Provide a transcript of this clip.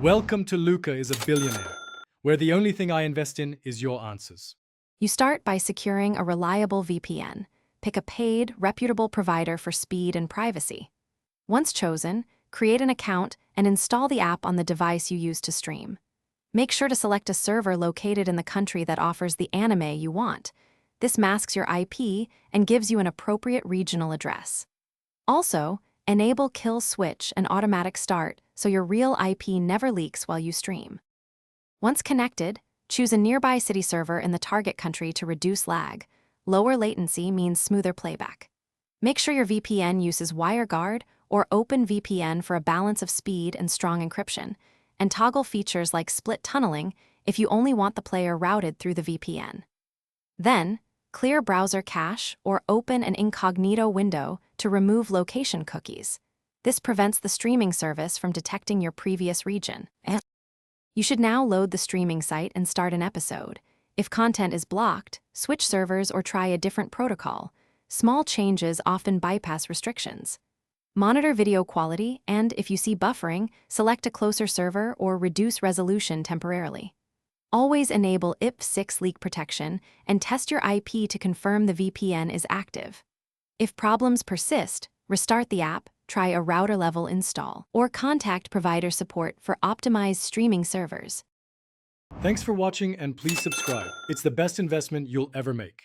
Welcome to Luca is a Billionaire, where the only thing I invest in is your answers. You start by securing a reliable VPN. Pick a paid, reputable provider for speed and privacy. Once chosen, create an account and install the app on the device you use to stream. Make sure to select a server located in the country that offers the anime you want. This masks your IP and gives you an appropriate regional address. Also, enable kill switch and automatic start so your real IP never leaks while you stream. Once connected, choose a nearby city server in the target country to reduce lag. Lower latency means smoother playback. Make sure your VPN uses WireGuard or OpenVPN for a balance of speed and strong encryption, and toggle features like split tunneling if you only want the player routed through the VPN. Then, clear browser cache or open an incognito window to remove location cookies. This prevents the streaming service from detecting your previous region. You should now load the streaming site and start an episode. If content is blocked, switch servers or try a different protocol. Small changes often bypass restrictions. Monitor video quality, and if you see buffering, select a closer server or reduce resolution temporarily. Always enable IP6 leak protection and test your IP to confirm the VPN is active. If problems persist, restart the app, try a router-level install, or contact provider support for optimized streaming servers. Thanks for watching and please subscribe. It's the best investment you'll ever make.